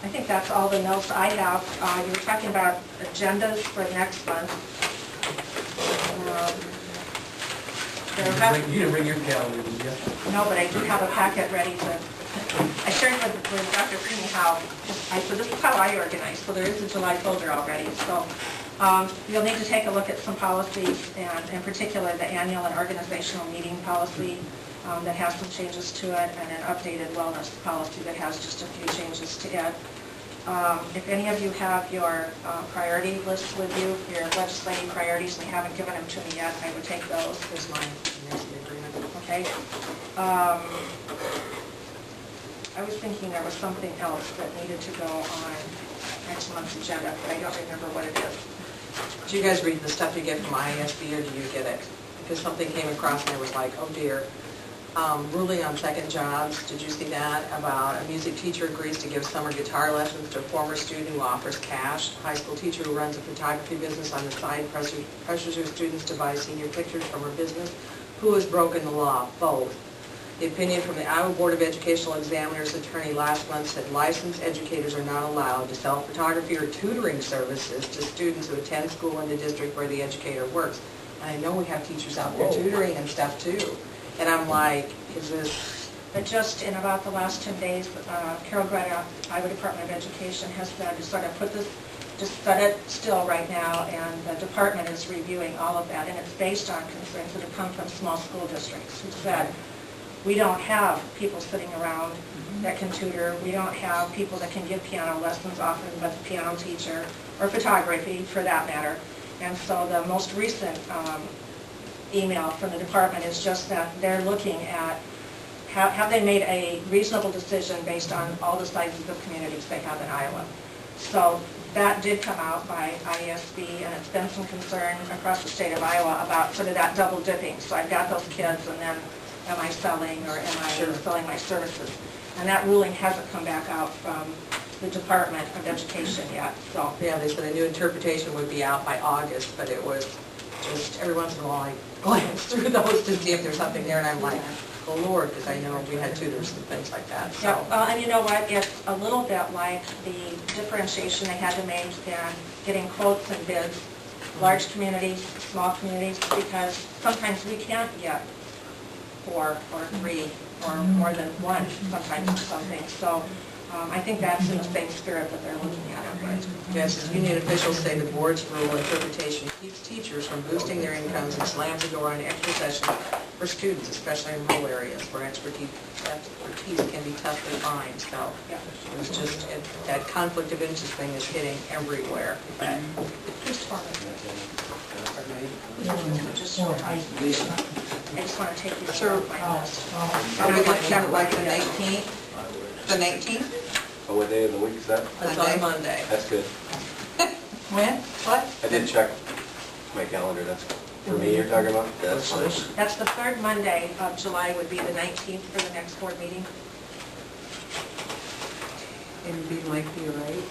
I think that's all the notes I have. You were talking about agendas for next month. You didn't bring your calendar, did you? No, but I do have a packet ready to, I shared with Dr. Creamy how, so this is how I organize, so there is a July folder already. So you'll need to take a look at some policies, and in particular the annual and organizational meeting policy that has some changes to it, and an updated wellness policy that has just a few changes to it. If any of you have your priority lists with you, your legislative priorities, and you haven't given them to me yet, I would take those. Here's mine. Here's the agreement. Okay. I was thinking there was something else that needed to go on next month's agenda, but I don't remember what it is. Did you guys read the stuff you get from ISB, or do you get it? Because something came across and I was like, oh dear. Ruling on second jobs, did you see that? About a music teacher agrees to give summer guitar lessons to a former student who offers cash. A high school teacher who runs a photography business on the side pressures her students to buy senior pictures from her business. Who has broken the law? Both. The opinion from the Iowa Board of Educational Examiners attorney last month said licensed educators are not allowed to sell photography or tutoring services to students who attend school in the district where the educator works. And I know we have teachers out there tutoring and stuff too. And I'm like, is this... But just in about the last 10 days, Carol Greta, Iowa Department of Education, has said to sort of put this, just set it still right now, and the department is reviewing all of that, and it's based on concerns that have come from small school districts who said, we don't have people sitting around that can tutor, we don't have people that can give piano lessons often but the piano teacher, or photography for that matter. And so the most recent email from the department is just that they're looking at have they made a reasonable decision based on all the sizes of communities they have in Iowa. So that did come out by ISB, and it's been some concern across the state of Iowa about sort of that double dipping. So I've got those kids, and then am I selling or am I selling my services? And that ruling hasn't come back out from the Department of Education yet. So Yeah, they said a new interpretation would be out by August, but it was just every once in a while I glance through those to see if there's something there, and I'm like, oh Lord, because I know we had tutors and things like that. So. Yeah, well, and you know what, it's a little bit like the differentiation they had to make in getting quotes and bids, large communities, small communities, because sometimes we can't get 4 or 3 or more than 1 sometimes for something. So I think that's in the same spirit that they're looking at it. Right? Yes, union officials say the board's rule interpretation keeps teachers from boosting their incomes and slams the door on extra sessions for students, especially in rural areas where expertise can be tough to find. So it was just that conflict of interest thing is hitting everywhere. I just want to take you through my list. Are we looking at like the 19th? The 19th? Oh, what day of the week is that? That's on Monday. That's good. When? What? I did check my calendar. That's for me you're talking about? That's fine. That's the 3rd Monday of July would be the 19th for the next board meeting. It'd be likely, right?